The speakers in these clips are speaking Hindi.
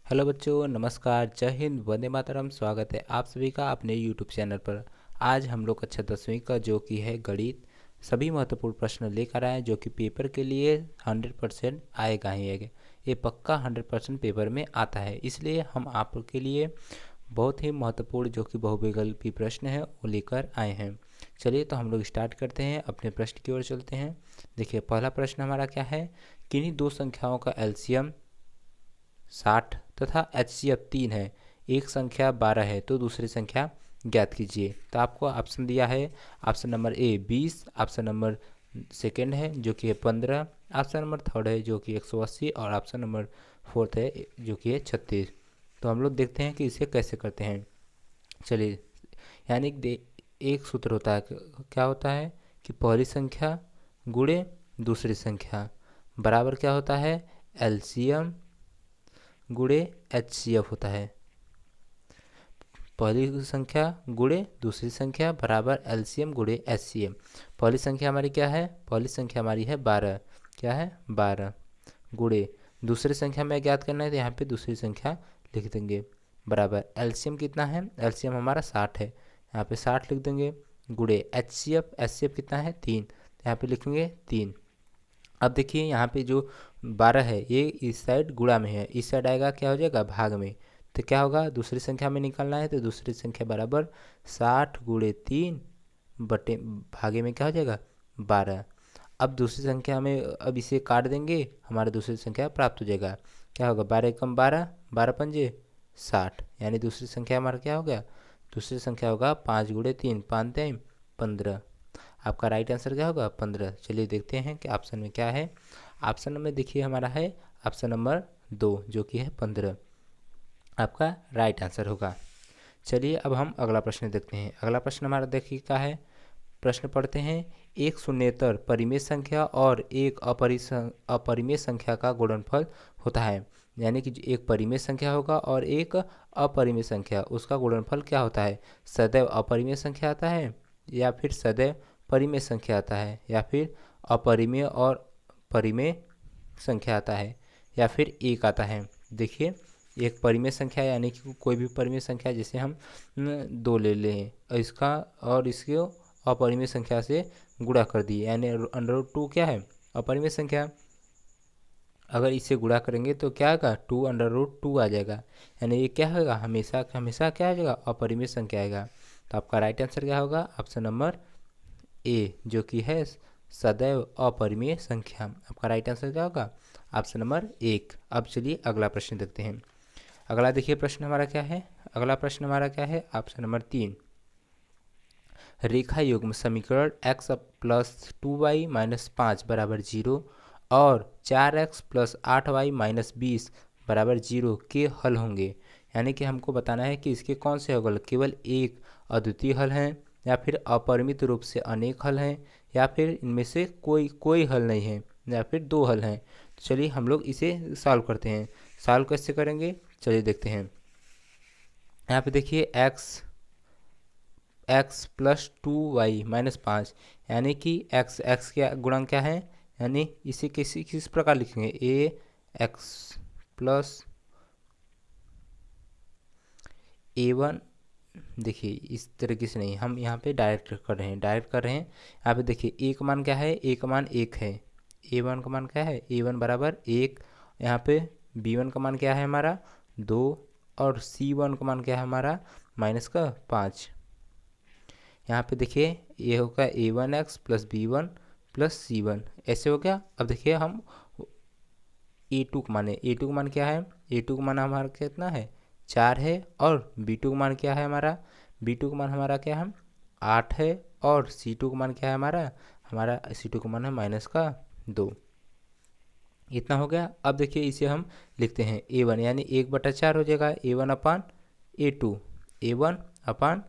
हेलो बच्चों, नमस्कार, जय हिंद, वंदे मातरम। स्वागत है आप सभी का अपने यूट्यूब चैनल पर। आज हम लोग कक्षा 10वीं का जो कि है गणित, सभी महत्वपूर्ण प्रश्न लेकर आए जो कि पेपर के लिए 100% आएगा ही आएगा। ये पक्का 100% पेपर में आता है, इसलिए हम आपके लिए बहुत ही महत्वपूर्ण जो कि बहुविकल्पी प्रश्न है वो लेकर आए हैं। चलिए तो हम लोग स्टार्ट करते हैं, अपने प्रश्न की ओर चलते हैं। देखिए, पहला प्रश्न हमारा क्या है। किन्हीं दो संख्याओं का एलसीएम 60 तथा एचसीएफ 3 है। एक संख्या 12 है तो दूसरी संख्या ज्ञात कीजिए। तो आपको ऑप्शन दिया है। Option number A 20, option number second है जो कि है 15, ऑप्शन नंबर थर्ड है जो कि 180 और ऑप्शन नंबर फोर्थ है जो कि है 36। तो हम लोग देखते हैं कि इसे कैसे करते हैं। चलिए, यानी एक सूत्र होता है, क्या होता है कि पहली संख्या गुणे दूसरी संख्या बराबर क्या होता है, एलसीएम गुणे एचसीएफ होता है। पहली संख्या गुणे दूसरी संख्या बराबर एलसीएम गुणे एचसीएफ। पहली संख्या हमारी क्या है, पहली संख्या हमारी है 12, क्या है 12, गुणे दूसरी संख्या में ज्ञात करना है तो यहाँ पे दूसरी संख्या लिख देंगे बराबर एलसीएम कितना है, एलसीएम हमारा 60 है, यहाँ पे 60 लिख देंगे, गुणे एचसीएफ, एचसीएफ कितना है 3, यहाँ पे लिखेंगे 3। अब देखिए यहाँ पे जो 12 है ये इस साइड गुणा में है, इस साइड आएगा क्या हो जाएगा भाग में। तो क्या होगा, दूसरी संख्या में निकालना है तो दूसरी संख्या बराबर 60 गुणे 3 बटे भागे में क्या हो जाएगा 12। अब दूसरी संख्या में अब इसे काट देंगे, हमारा दूसरी संख्या प्राप्त हो जाएगा। क्या होगा, 12 एकम 12, 12 पंजे 60, यानी दूसरी संख्या हमारा क्या हो गया, दूसरी संख्या होगा 5 गुणे 3, 5 3 15। आपका राइट आंसर क्या होगा 15। चलिए देखते हैं कि ऑप्शन में क्या है। ऑप्शन में देखिए हमारा है ऑप्शन नंबर 2 जो कि है 15, आपका राइट आंसर होगा। चलिए अब हम अगला प्रश्न देखते हैं। अगला प्रश्न हमारा देखिए क्या है। प्रश्न पढ़ते हैं। एक शून्येतर परिमेय संख्या और एक अपरिमेय संख्या का गुणनफल होता है। यानी कि एक परिमेय संख्या होगा और एक अपरिमेय संख्या, उसका गुणनफल क्या होता है। सदैव अपरिमेय संख्या आता है या फिर सदैव परिमेय संख्या आता है या फिर अपरिमेय और परिमेय संख्या आता है या फिर एक आता है। देखिए, एक परिमेय संख्या यानी कि कोई भी परिमेय संख्या, जैसे हम 2 ले लें और इसका और इसके अपरिमेय संख्या से गुणा कर दिए, यानी √2 क्या है अपरिमेय संख्या। अगर इसे गुणा करेंगे तो क्या आएगा 2 √2 आ जाएगा, यानी ये क्या होगा हमेशा हमेशा क्या आ जाएगा अपरिमेय संख्या आएगा। तो आपका राइट आंसर क्या होगा ऑप्शन नंबर ए जो कि है सदैव अपरिमेय संख्या। आपका राइट आंसर क्या होगा ऑप्शन नंबर 1। अब चलिए अगला प्रश्न देखते हैं। अगला देखिए प्रश्न हमारा क्या है। अगला प्रश्न हमारा क्या है ऑप्शन नंबर 3। रेखा युग्म समीकरण x प्लस 2y माइनस 5 बराबर 0 और 4x प्लस 8y माइनस 20 बराबर 0 के हल होंगे। यानी कि हमको बताना है कि इसके कौन से हल, केवल एक अद्वितीय हल हैं या फिर अपरिमित रूप से अनेक हल हैं या फिर इनमें से कोई हल नहीं है या फिर 2 हल हैं। तो चलिए हम लोग इसे सॉल्व करते हैं। सॉल्व कैसे करेंगे चलिए देखते हैं। यहाँ पे देखिए x प्लस 2y माइनस 5, यानी कि x का गुणांक क्या है, यानी इसे किस प्रकार लिखेंगे x प्लस a1। देखिए इस तरीके से नहीं, हम यहाँ पे डायरेक्ट कर रहे हैं यहाँ पे देखिए a का मान क्या है, a का मान 1 है, a1 का मान क्या है a1 बराबर 1। यहाँ पे b1 का मान क्या है हमारा 2 और c1 का मान क्या है हमारा माइनस का 5। यहाँ पे देखिए ये होगा a1x plus b1 plus c1, ऐसे हो गया। अब देखिए हम a2 का मान है, a2 का मान क्या है, a2 का मान हमारा कितना है 4 है और b2 का मान क्या है b2 का मान हमारा क्या है 8 है और c2 का मान क्या है हमारा c2 का मान है माइनस का 2। इतना हो गया। अब देखिए इसे हम लिखते हैं a1, यानी 1/4 हो जाएगा a1 अपान a2, a1 अपान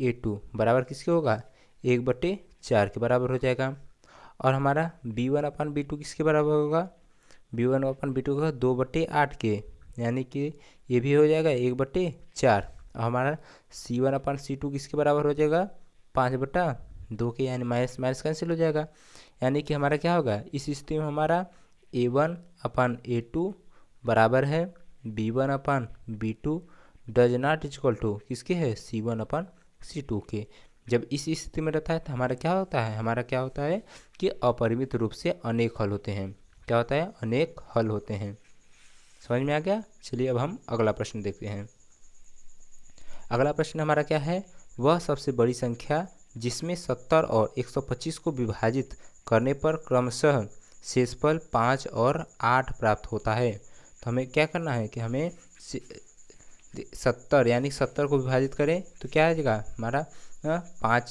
a2 बराबर किसके होगा 1/4 के बराबर हो जाएगा। और हमारा b1 अपान b2 किसके बराबर होगा, b1 अपान b2 का 2/8 के, यानी कि ये भी हो जाएगा 1/4। और हमारा c1 अपान c2 किसके बराबर हो जाएगा 5/2 के, यानी माइनस माइनस कैंसिल हो जाएगा। यानी कि हमारा क्या होगा इस स्थिति में हमारा a1 अपान a2 बराबर है B1/B2 does not equal to किसके है, C1/C2 के। जब इस स्थिति में रहता है तो हमारा क्या होता है कि अपरिमित रूप से अनेक हल होते हैं। क्या होता है, अनेक हल होते हैं। समझ में आ गया। चलिए अब हम अगला प्रश्न देखते हैं। अगला प्रश्न हमारा क्या है, वह सबसे बड़ी संख्या जिसमें 70 और 125 को विभाजित करने पर क्रमशः शेषफल 5 और 8 प्राप्त होता है। तो हमें क्या करना है कि हमें 70 यानी 70 को विभाजित करें तो क्या आ जाएगा हमारा 5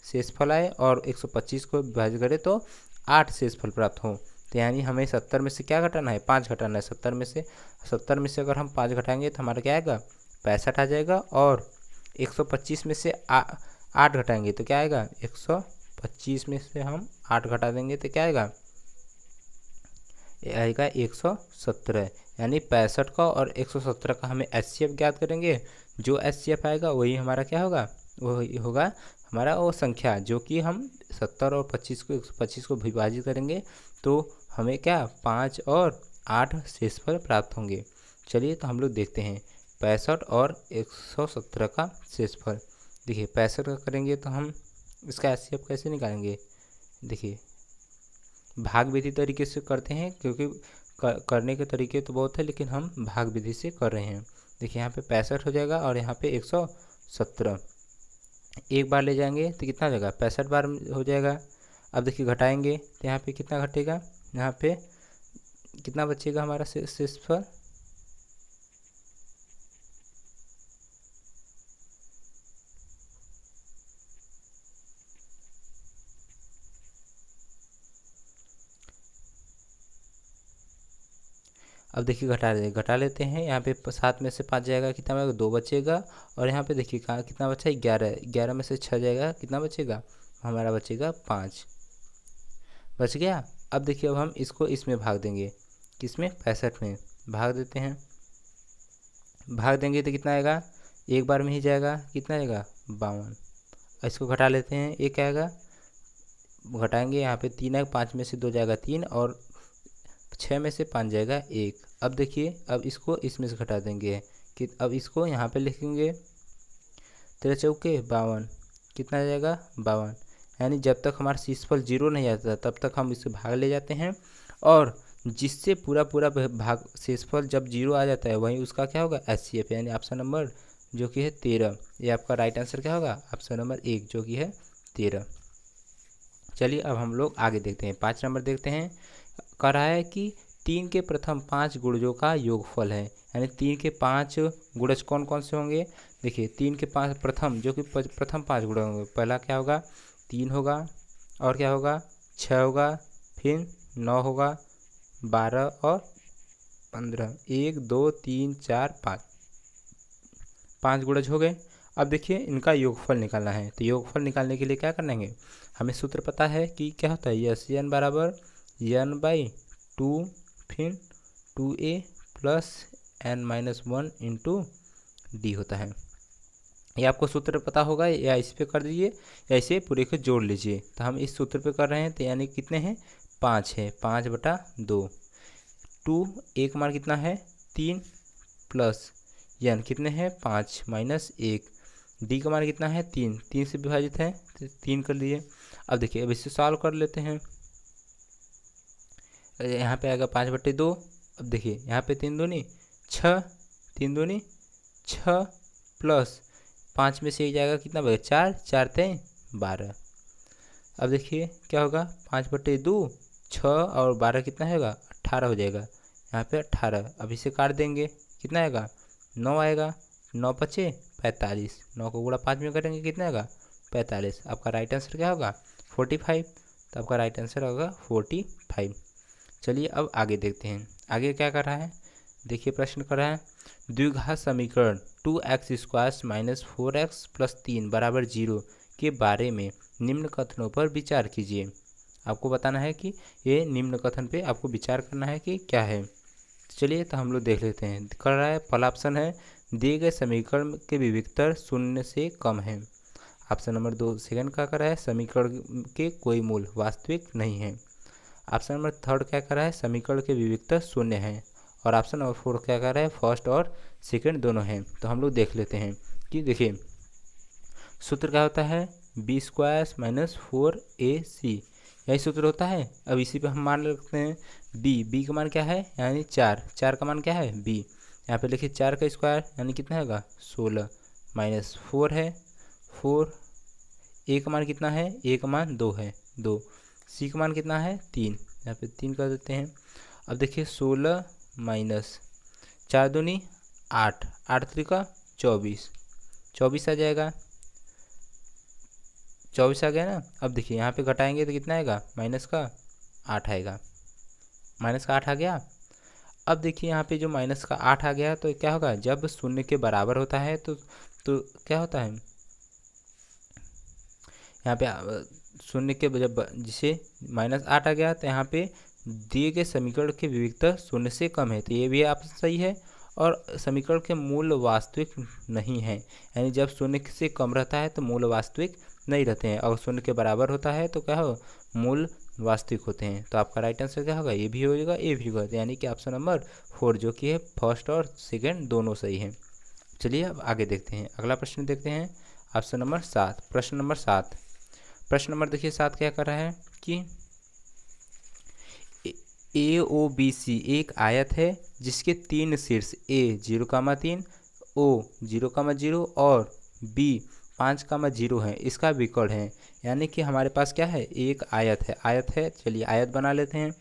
शेषफल आए, और 125 को विभाजित करें तो 8 शेषफल प्राप्त हो। तो यानी हमें 70 में से क्या घटाना है, 5 घटाना है। 70 में से अगर हम 5 घटाएंगे तो हमारा क्या आएगा, 65 आ जाएगा। और 125 में से 8 घटाएंगे तो क्या आएगा, 125 में से हम 8 घटा देंगे तो क्या आएगा, आएगा 117। यानी 65 का और 117 का हमें HCF ज्ञात करेंगे। जो HCF आएगा वही हमारा क्या होगा, वही होगा हमारा वो संख्या, जो कि हम 70 और 25 को 125 को विभाजित करेंगे तो हमें क्या 5 और 8 शेषफल प्राप्त होंगे। चलिए तो हम लोग देखते हैं 65 और 117 का शेषफल। देखिए 65 का करेंगे तो हम इसका HCF कैसे निकालेंगे। देखिए भाग विधि तरीके से करते हैं, क्योंकि करने के तरीके तो बहुत है लेकिन हम भाग विधि से कर रहे हैं। देखिए यहाँ पे 65 हो जाएगा और यहाँ पे 117 एक बार ले जाएंगे तो कितना हो जाएगा, 65 बार हो जाएगा। अब देखिए घटाएंगे तो यहाँ पे कितना घटेगा, यहाँ पे कितना बचेगा हमारा शेषफल, अब देखिए घटा लेते हैं। यहाँ पे 7 में से 5 जाएगा, कितना बचेगा, 2 बचेगा। और यहाँ पे देखिए कहाँ कितना बचा है, 11 में से 6 जाएगा, कितना बचेगा, हमारा बचेगा 5 बच गया। अब देखिए अब हम इसको इसमें भाग देंगे, किसमें, 65 में भाग देते हैं। भाग देंगे तो कितना आएगा, एक बार में ही जाएगा, कितना आएगा 52। इसको घटा लेते हैं, एक क्या आएगा, घटाएंगे यहाँ पे 3 आएगा, 5 में से 2 जाएगा 3 और 6 में से 5 जाएगा 1। अब देखिए अब इसको इसमें से घटा देंगे कि अब इसको यहाँ पे लिखेंगे 13 चौके 52, कितना आ जाएगा 52। यानी जब तक हमारा शेषफल 0 नहीं आता तब तक हम इससे भाग ले जाते हैं, और जिससे पूरा भाग शेषफल जब 0 आ जाता है वहीं उसका क्या होगा, HCF, यानी ऑप्शन नंबर जो कि है 13। ये आपका राइट आंसर क्या होगा, ऑप्शन नंबर 1 जो कि है 13। चलिए अब हम लोग आगे देखते हैं, 5 नंबर देखते हैं। कह रहा है कि 3 के प्रथम 5 गुणजों का योगफल है, यानी 3 के 5 गुणज कौन कौन से होंगे। देखिए 3 के 5 प्रथम जो कि प्रथम 5 गुणज होंगे, पहला क्या होगा 3 होगा, और क्या होगा 6 होगा, फिर 9 होगा, 12 और 15, 1 2 3 4 5 गुणज हो गए। अब देखिए इनका योगफल निकालना है, तो योगफल निकालने के लिए क्या करना है, हमें सूत्र पता है कि क्या होता है, यस n बराबर n/2 फिर 2a plus n-1 into D होता है। ये आपको सूत्र पता होगा, या इस पे कर दीजिए या इसे पूरे को जोड़ लीजिए। तो हम इस सूत्र पे कर रहे हैं, तो यानी कितने हैं 5 है, 5/2। 2 एक मान कितना है 3 प्लस n कितने हैं 5 माइनस 1, डी का मान कितना है 3 से विभाजित है तो 3 कर लिए। अब देखिए अब इसे सॉल्व कर लेते हैं। यहाँ पे आएगा 5/2। अब देखिए यहाँ पे 3 दूनी 6, 3 दूनी 6 प्लस 5 में से एक जाएगा, कितना बचेगा 4, 4 3 12। अब देखिए क्या होगा 5/2, 6 और 12 कितना होगा 18 हो जाएगा, यहाँ पे 18। अब इसे काट देंगे, कितना आएगा 9 आएगा, 9 पचे 45, 9 को गुणा 5 में करेंगे कितना आएगा 45। आपका राइट आंसर क्या होगा 45। तो आपका राइट आंसर होगा 45। चलिए अब आगे देखते हैं, आगे क्या कर रहा है। देखिए प्रश्न कर रहा है द्विघात समीकरण 2x² - 4x + 3 = 0 के बारे में निम्न कथनों पर विचार कीजिए। आपको बताना है कि ये निम्न कथन पे आपको विचार करना है कि क्या है। चलिए तो हम लोग देख लेते हैं। कर रहा है पहला ऑप्शन है दिए गए समीकरण के विविधतर 0 से कम है। ऑप्शन नंबर 2 सेकंड क्या कर रहा है समीकरण के कोई मूल वास्तविक नहीं है। ऑप्शन नंबर 3 क्या कर रहा है समीकरण के विविधतर 0 है। और ऑप्शन नंबर 4 क्या कर रहा है, फर्स्ट और सेकंड दोनों हैं। तो हम लोग देख लेते हैं कि देखिए सूत्र क्या होता है, बी स्क्वायर माइनस 4ac, यही सूत्र होता है। अब इसी पे हम मान रखते हैं बी का मान क्या है, यानी 4 का मान क्या है b, यहाँ पे लिखिए 4 का स्क्वायर यानी कितना होगा 16 माइनस 4 है 4, a का मान कितना है, a का मान 2 है 2, c का मान कितना है 3, यहाँ पे 3 कर देते हैं। अब देखिए 16 माइनस 4 दूनी 8, 8 त्रिका 24, 24 आ जाएगा, 24 आ गया ना। अब देखिए यहाँ पे घटाएंगे तो कितना आएगा, माइनस का 8 आएगा, माइनस का 8 आ गया। अब देखिए यहाँ पे जो माइनस का 8 आ गया तो क्या होगा, जब शून्य के बराबर होता है तो क्या होता है, यहाँ पे शून्य के जब जिसे -8 आ गया तो यहाँ पे दिए गए समीकरण की विविधता शून्य से कम है, तो ये भी आप सही है। और समीकरण के मूल वास्तविक नहीं है, यानी जब शून्य से कम रहता है तो मूल वास्तविक नहीं रहते हैं, और शून्य के बराबर होता है तो क्या हो, मूल वास्तविक होते हैं। तो आपका राइट आंसर क्या होगा, ये भी होगा ये भी होगा, यानी कि ऑप्शन नंबर 4 जो कि है फर्स्ट और सेकेंड दोनों सही हैं। चलिए अब आगे देखते हैं, अगला प्रश्न देखते हैं, ऑप्शन नंबर 7, प्रश्न नंबर 7। प्रश्न नंबर देखिए 7 क्या कर रहा है कि AOBC एक आयत है जिसके 3 शीर्ष A 0,3, O 0,0 और B 5,0 है, इसका विकर्ण है। यानी कि हमारे पास क्या है, एक आयत है, चलिए आयत बना लेते हैं।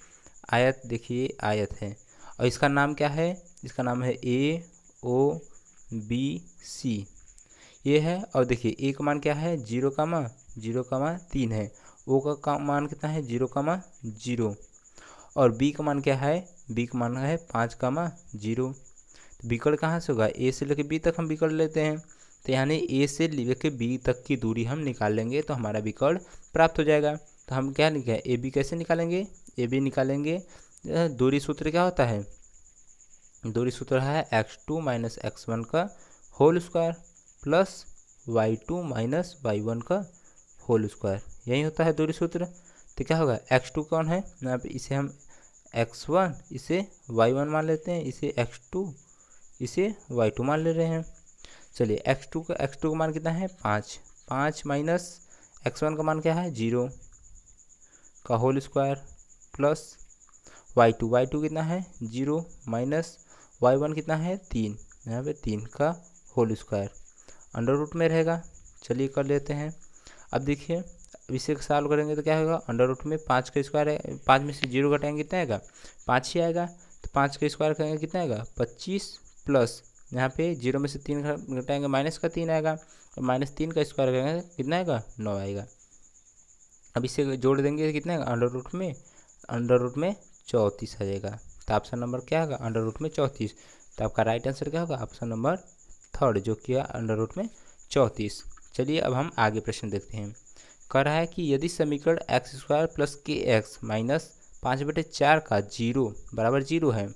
आयत देखिए आयत है और इसका नाम क्या है, इसका नाम है AOBC ये है। और देखिए ए का मान क्या है, 0,3 है, ओ का मान कितना है 0,0 और बी का मान क्या है, बी का मान है 5,0। विकर्ण कहाँ से होगा, ए से लेकर बी तक हम विकर्ण लेते हैं, तो यानी ए से लेकर बी तक की दूरी हम निकाल लेंगे तो हमारा विकर्ण प्राप्त हो जाएगा। तो हम क्या लिखें, ए बी कैसे निकालेंगे, ए बी निकालेंगे, दूरी सूत्र क्या होता है, दूरी सूत्र है x2 माइनस x1 का whole square plus y2 minus y1 का होल स्क्वायर, यही होता है दूरी सूत्र। तो क्या होगा, x2 कौन है, यहाँ पे इसे हम x1 इसे y1 मान लेते हैं, इसे x2 इसे y2 मान ले रहे हैं। चलिए x2 का मान कितना है 5 माइनस x1 का मान क्या है 0 का होल स्क्वायर प्लस y2 कितना है 0 माइनस y1 कितना है 3, यहाँ पे 3 का होल स्क्वायर अंडर रूट में रहेगा। चलिए कर लेते हैं। अब देखिए इसे सॉल्व करेंगे तो क्या होगा, अंडर रूट में 5 का स्क्वायर है, 5 में से 0 घटाएंगे कितना आएगा 5 ही आएगा, तो 5 का स्क्वायर करेंगे कितना आएगा 25 प्लस यहाँ पे 0 में से 3 घटाएंगे माइनस का 3 आएगा, और -3 का स्क्वायर करेंगे कितना आएगा 9 आएगा। अब इसे जोड़ देंगे कितना आएगा, अंडर रूट में 34 आ जाएगा। तो ऑप्शन नंबर क्या होगा, अंडर रूट में 34। तो आपका राइट आंसर क्या होगा, ऑप्शन नंबर 3 जो कि अंडर रूट में 34। चलिए अब हम आगे प्रश्न देखते हैं। कह रहा है कि यदि समीकरण x² प्लस kx माइनस 5/4 का 0 बराबर 0 है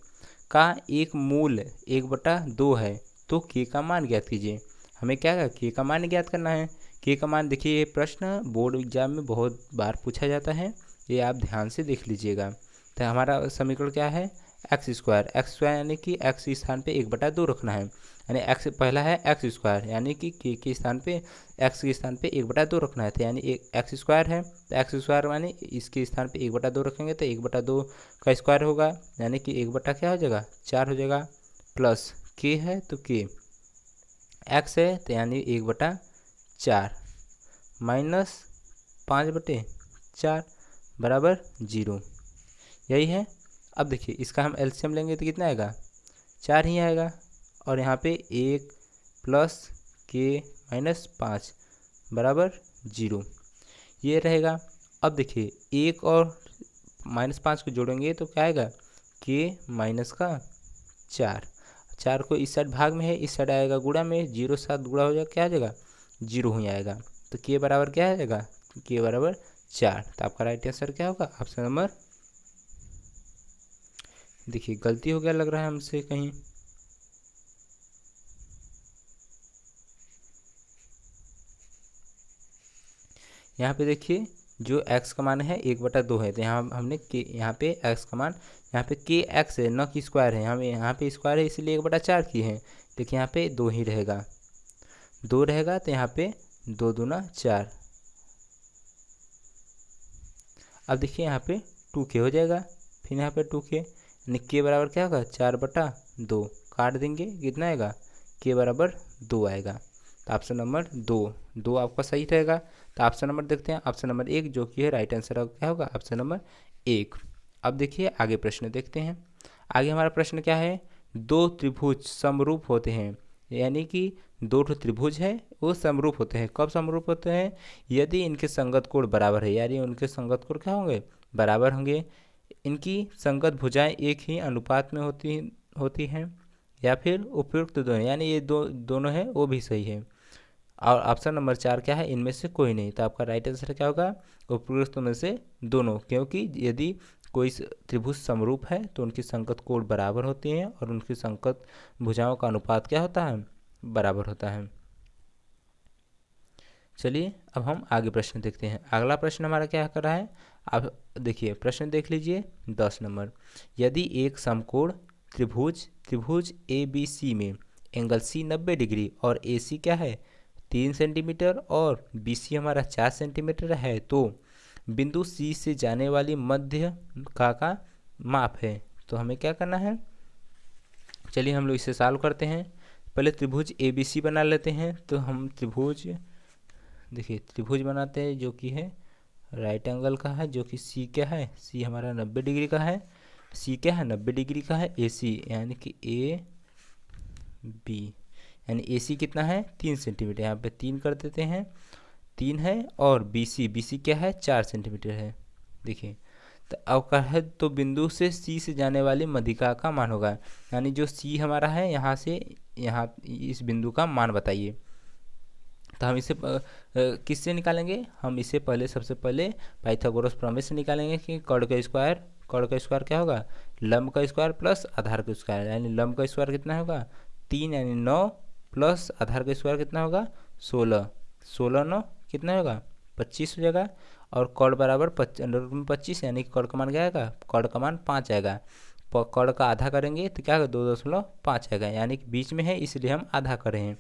का एक मूल 1/2 है तो k का मान ज्ञात कीजिए। हमें क्या है, k का मान ज्ञात करना है। k का मान देखिए, ये प्रश्न बोर्ड एग्जाम में बहुत बार पूछा जाता है, ये आप ध्यान से देख लीजिएगा। तो हमारा समीकरण क्या है, x² यानी कि x के स्थान पे 1/2 रखना है, यानी x पहला है x² यानी कि k के स्थान पे x के स्थान पे 1/2 रखना है, तो यानी x² है तो x² यानी इसके स्थान पे 1/2 रखेंगे तो 1/2 का स्क्वायर होगा, यानी कि 1 क्या हो जाएगा 4 हो जाएगा, प्लस k है तो k x है तो यानी 1/4 माइनस 5/4 बराबर 0, यही है। अब देखिए इसका हम एलसीएम लेंगे तो कितना आएगा 4 ही आएगा, और यहाँ पे 1 प्लस k माइनस 5 बराबर 0 ये रहेगा। अब देखिए 1 और -5 को जोड़ेंगे तो क्या आएगा, k माइनस का 4 को इस साइड भाग में है, इस साइड आएगा गुणा में, 0 साथ गुणा हो जाएगा क्या आ जाएगा 0 ही आएगा, तो k बराबर क्या आ जाएगा, k बराबर 4। तो आपका राइट आंसर क्या होगा, ऑप्शन नंबर, देखिए गलती हो गया लग रहा है हमसे कहीं, यहाँ पे देखिए जो x का मान है 1/2 है, तो यहाँ हमने के यहाँ पे x का मान यहाँ पे के एक्स है, न कि स्क्वायर है, हम यहाँ पे स्क्वायर है इसलिए 1/4 की है, लेकिन यहाँ पे 2 ही रहेगा, 2 रहेगा तो यहाँ पे 2 दूना 4। अब देखिए यहाँ पे 2k हो जाएगा, फिर यहाँ पे 2k यानी k बराबर क्या होगा 4/2, काट देंगे कितना आएगा k बराबर 2 आएगा। तो ऑप्शन नंबर 2 आपका सही रहेगा। तो ऑप्शन नंबर देखते हैं, ऑप्शन नंबर 1 जो कि है राइट आंसर क्या होगा ऑप्शन नंबर 1। अब देखिए आगे प्रश्न देखते हैं। आगे हमारा प्रश्न क्या है, 2 त्रिभुज समरूप होते हैं, यानी कि 2 त्रिभुज है वो समरूप होते हैं। कब समरूप होते हैं, यदि इनके संगत कोण बराबर है, यानी उनके संगत कोण क्या होंगे बराबर होंगे, इनकी संगत भुजाएं एक ही अनुपात में होती हैं, या फिर उपयुक्त दोनों, यानी ये दोनों है वो भी सही है। और ऑप्शन नंबर 4 क्या है, इनमें से कोई नहीं। तो आपका राइट आंसर क्या होगा उपयुक्त में से दोनों, क्योंकि यदि कोई त्रिभुज समरूप है तो उनकी संगत कोण बराबर होती हैं और उनकी संगत भुजाओं का अनुपात क्या होता है बराबर होता है। चलिए अब हम आगे प्रश्न देखते हैं। अगला प्रश्न हमारा क्या कर रहा है, अब देखिए प्रश्न देख लीजिए 10 नंबर। यदि एक समकोण त्रिभुज ए बी सी में एंगल सी 90 डिग्री और ए सी क्या है 3 सेंटीमीटर और बी सी हमारा 4 सेंटीमीटर है, तो बिंदु सी से जाने वाली मध्य का माप है। तो हमें क्या करना है, चलिए हम लोग इसे सॉल्व करते हैं। पहले त्रिभुज ए बी सी बना लेते हैं। तो हम त्रिभुज देखिए त्रिभुज बनाते हैं जो कि है राइट एंगल का है, जो कि सी क्या है सी हमारा 90 डिग्री का है, सी क्या है 90 डिग्री का है, ए सी यानी कि ए बी यानी ए सी कितना है 3 सेंटीमीटर, यहाँ पे 3 कर देते हैं 3 है, और बी सी क्या है 4 सेंटीमीटर है। देखिए तो अब क्या है, तो बिंदु से सी से जाने वाली मध्यिका का मान होगा, यानी जो सी हमारा है यहाँ से यहाँ इस बिंदु का मान बताइए। तो हम इसे किससे निकालेंगे, हम इसे पहले सबसे पहले पाइथागोरस प्रमेय से निकालेंगे कि कर्ण का स्क्वायर क्या होगा लंब का स्क्वायर प्लस आधार का स्क्वायर, यानी लंब का स्क्वायर कितना होगा 3 यानी 9 प्लस आधार का स्क्वायर कितना होगा 16, 16 9 कितना होगा 25 हो जाएगा, और कर्ण बराबर 25 यानी कर्ण का मान क्या आएगा कर्ण का मान 5 आएगा। कर्ण का आधा करेंगे तो क्या होगा 2.5 आएगा, यानी कि बीच में है इसलिए हम आधा कर रहे हैं।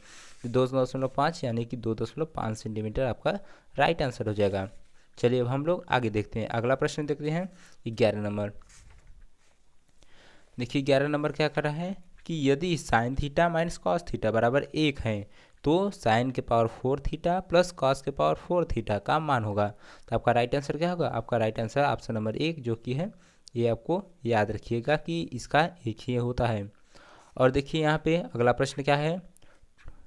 2.5 यानी कि 2.5 सेंटीमीटर आपका राइट आंसर हो जाएगा। चलिए अब हम लोग आगे देखते हैं, अगला प्रश्न देखते हैं 11 नंबर। देखिए 11 नंबर क्या कर रहा है कि यदि sign theta minus cos theta बराबर 1 है, तो साइन के पावर 4 थीटा प्लस कॉस के पावर 4 थीटा का मान होगा। तो आपका राइट आंसर क्या होगा, आपका राइट आंसर ऑप्शन नंबर 1 जो कि है, ये आपको याद रखिएगा कि इसका एक ही होता है। और देखिए यहाँ पे अगला प्रश्न क्या है,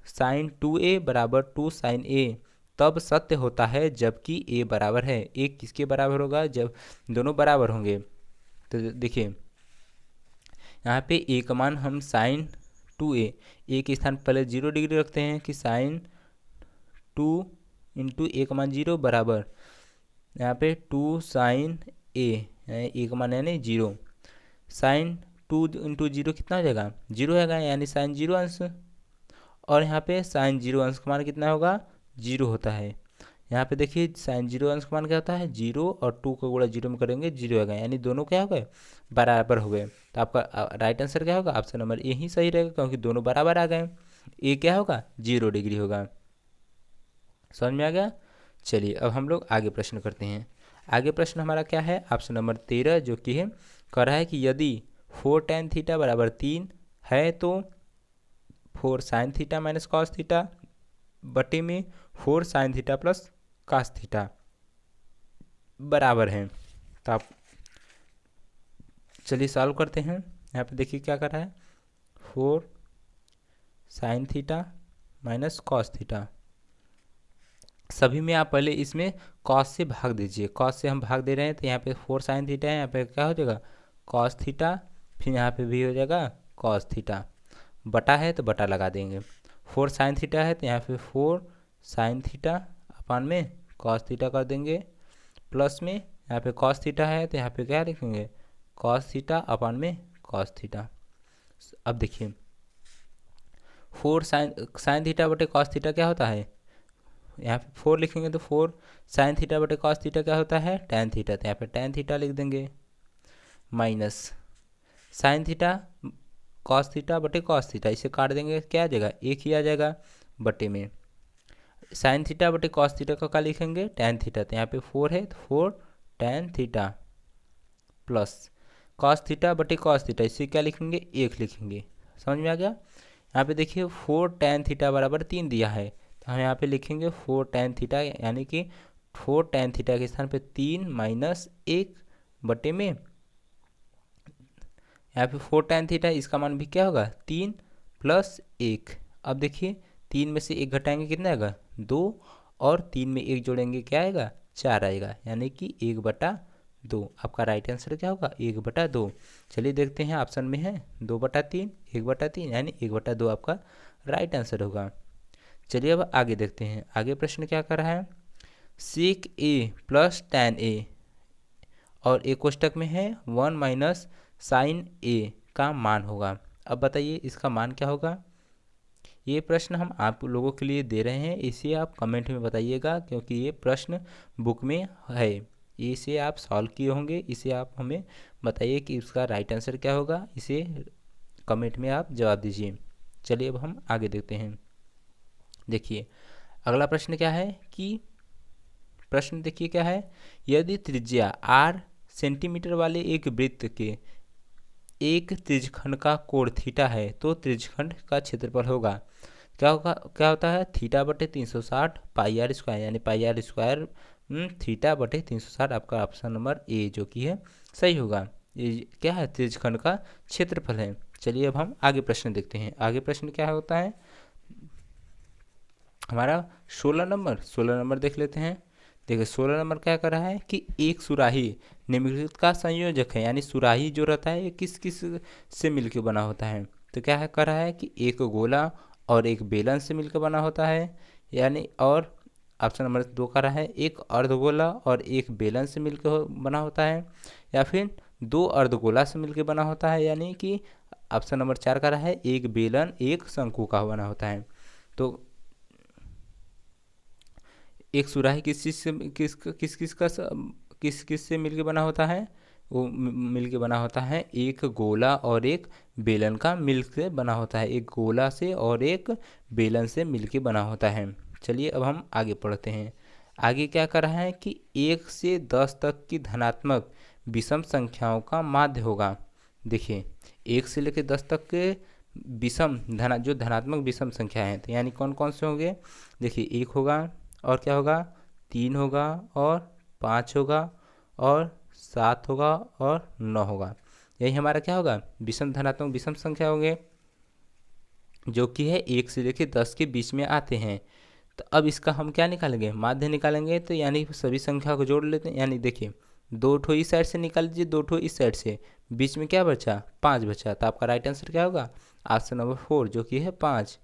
साइन 2a बराबर 2 साइन a तब सत्य होता है जबकि a बराबर है। a किसके बराबर होगा, जब दोनों बराबर होंगे। तो देखिए यहाँ पे a का मान हम साइन 2a, a के स्थान पहले 0 डिग्री रखते हैं कि साइन 2 इंटू a का मान 0 बराबर यहाँ पे 2 साइन a का मान यानी 0, साइन 2 इंटू 0 कितना हो जाएगा 0 आएगा, यानी साइन 0 अंश, और यहाँ पे साइन 0 अंश का मान कितना होगा 0 होता है। यहाँ पे देखिए साइन 0 अंश का मान क्या होता है 0, और 2 को गुणा 0 में करेंगे 0 आएगा, यानी दोनों क्या हो गए बराबर हो गए। तो आपका राइट आंसर क्या होगा ऑप्शन नंबर ए ही सही रहेगा, क्योंकि दोनों बराबर आ गए। ए क्या होगा 0 डिग्री होगा। समझ में आ गया। चलिए अब हम लोग आगे प्रश्न करते हैं। आगे प्रश्न हमारा क्या है ऑप्शन नंबर 13 जो कि है कह रहा है कि यदि 4 tan थीटा बराबर 3 है, तो 4 sine theta minus cos theta बटे में 4 sine theta plus cos theta बराबर है। तो आप चलिए सॉल्व करते हैं। यहाँ पे देखिए क्या कर रहा है 4 sine theta minus cos theta, सभी में आप पहले इसमें कॉस से भाग दीजिए, कॉस से हम भाग दे रहे हैं तो यहाँ पे 4 साइन थीटा है, यहाँ पे क्या हो जाएगा कॉस थीटा, फिर यहाँ पे भी हो जाएगा कॉस थीटा, बटा है तो बटा लगा देंगे। 4 साइन थीटा है तो यहाँ पे 4 साइन थीटा अपान में कॉस थीटा कर देंगे, प्लस में यहाँ पे कॉस थीटा है तो यहाँ पे क्या लिखेंगे कॉस थीटा अपान में कॉस थीटा। अब देखिए 4 साइन थीटा बटे कॉस थीटा क्या होता है यहाँ पे 4 लिखेंगे तो 4 साइन थीटा बटे कॉस थीटा क्या होता है, टैन थीटा, तो यहाँ पे टैन थीटा लिख देंगे, minus sine theta cos theta बटे कॉस थीटा, इसे काट देंगे, क्या आ जाएगा, एक ही आ जाएगा, बटे में साइन थीटा बटे कॉस थीटा का क्या लिखेंगे, टैन थीटा, तो यहाँ पे 4 है तो 4 tan theta plus cos theta बटे कॉस थीटा, इसे क्या लिखेंगे, एक लिखेंगे। समझ में आ गया। यहाँ पे देखिए 4 टैन थीटा बराबर 3 दिया है, तो हम यहाँ पे लिखेंगे 4 टैन थीटा, यानी कि 4 टैन थीटा के स्थान पे 3 माइनस 1 बटे में यहाँ पे 4 टैन थीटा, इसका मान भी क्या होगा, 3 प्लस 1। अब देखिए 3 में से 1 घटाएंगे कितना आएगा, 2, और 3 में 1 जोड़ेंगे क्या आएगा, 4 आएगा, यानी कि 1/2। आपका राइट आंसर क्या होगा, 1/2। चलिए देखते हैं, ऑप्शन में है 2/3, 1/3, यानी 1/2 आपका राइट आंसर होगा। चलिए अब आगे देखते हैं, आगे प्रश्न क्या कर रहा है, सेक ए प्लस टैन ए और एक कोष्टक में है 1 माइनस साइन ए का मान होगा। अब बताइए इसका मान क्या होगा। ये प्रश्न हम आप लोगों के लिए दे रहे हैं, इसे आप कमेंट में बताइएगा, क्योंकि ये प्रश्न बुक में है, इसे आप सॉल्व किए होंगे, इसे आप हमें बताइए कि इसका राइट आंसर क्या होगा, इसे कमेंट में आप जवाब दीजिए। चलिए अब हम आगे देखते हैं। देखिए अगला प्रश्न क्या है कि प्रश्न देखिए क्या है, यदि त्रिज्या r सेंटीमीटर वाले एक वृत्त के एक त्रिज्यखंड का कोण थीटा है तो त्रिज्यखंड का क्षेत्रफल होगा, क्या होगा, क्या होता है, थीटा बटे 360 पाई आर स्क्वायर, यानी पाई आर स्क्वायर थीटा बटे 360, आपका ऑप्शन नंबर ए जो कि है सही होगा। ये क्या है, त्रिज्यखंड का क्षेत्रफल है। चलिए अब हम आगे प्रश्न देखते हैं, आगे प्रश्न क्या होता है हमारा 16 नंबर देख लेते हैं। देखिए 16 नंबर क्या कर रहा है कि एक सुराही निम्नलिखित का संयोजक है, यानी सुराही जो रहता है ये किस किस से मिलकर बना होता है, तो क्या है कर रहा है कि एक गोला और एक बेलन से मिलकर बना होता है, यानी और ऑप्शन नंबर 2 कर रहा है एक अर्धगोला और एक बेलन से मिलकर बना होता है, या फिर 2 अर्धगोला से मिलकर बना होता है, यानी कि ऑप्शन नंबर 4 कर रहा है एक बेलन एक शंकु का बना होता है। तो एक सुराही किस चीज़ से किस किस से मिलके बना होता है, वो मिलके बना होता है एक गोला और एक बेलन का मिलके बना होता है, एक गोला से और एक बेलन से मिलके बना होता है। चलिए अब हम आगे पढ़ते हैं, आगे क्या कर रहा है कि 1 से 10 तक की धनात्मक विषम संख्याओं का माध्य होगा। देखिए 1 से लेकर 10 तक के विषम जो धनात्मक विषम संख्या हैं, तो यानी कौन कौन से होंगे, देखिए 1 होगा और क्या होगा 3 होगा और 5 होगा और 7 होगा और 9 होगा, यही हमारा क्या होगा विषम धनात्मक विषम संख्या होंगे, जो कि है 1 से लेकर 10 के बीच में आते हैं। तो अब इसका हम क्या निकालेंगे, माध्य निकालेंगे, तो यानी सभी संख्या को जोड़ लेते हैं, यानी देखिए 2 ठो इस साइड से निकाल लीजिए, 2 ठो इस साइड से, बीच में क्या बचा 5 बचा, तो आपका राइट आंसर क्या होगा ऑप्शन नंबर 4 जो कि है 5,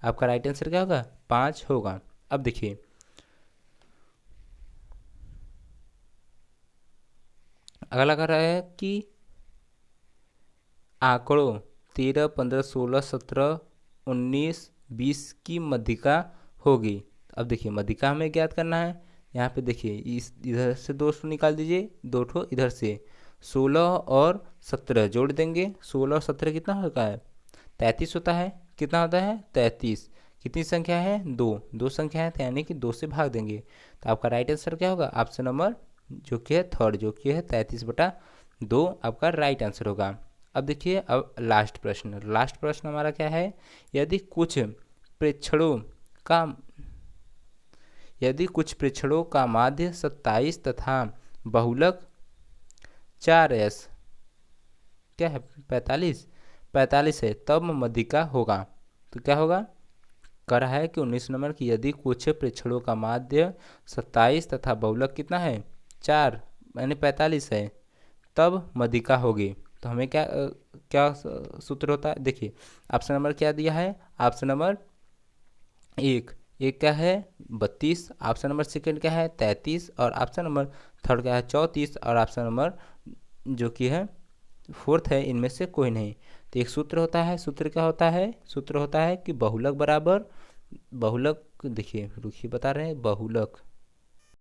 आपका राइट आंसर क्या होगा 5 होगा। अब देखिए अगला कह रहा है कि आंकड़ों 13, 15, 16, 17, 19, 20 की मध्यिका होगी। अब देखिए मध्यिका हमें ज्ञात करना है, यहाँ पे देखिए इस इधर से 2 निकाल दीजिए, 2 ठो इधर से, 16 और 17 जोड़ देंगे, 16 और 17 कितना होता है 33 होता है, कितना होता है 33, कितनी संख्या है 2 संख्या है, तो यानी कि 2 से भाग देंगे, तो आपका राइट आंसर क्या होगा ऑप्शन नंबर जो कि है 3 जो कि है 33/2 आपका राइट आंसर होगा। अब देखिए अब लास्ट प्रश्न हमारा क्या है, यदि कुछ प्रेक्षणों का माध्य 27 तथा बहुलक 4s क्या है 45 है, तब मध्यिका होगा। तो क्या होगा कर रहा है कि 19 नंबर की यदि कुछ प्रेक्षणों का माध्य 27 तथा बहुलक कितना है 4 यानी 45 है, तब मध्यिका होगी। तो हमें क्या सूत्र होता है, देखिए ऑप्शन नंबर क्या दिया है, ऑप्शन नंबर 1 क्या है 32, ऑप्शन नंबर सेकंड क्या है 33, और ऑप्शन नंबर थर्ड क्या है 34, और ऑप्शन नंबर जो कि है फोर्थ है इनमें से कोई नहीं। तो एक सूत्र होता है, सूत्र क्या होता है, सूत्र होता है कि बहुलक देखिए रुकिए बता रहे हैं बहुलक,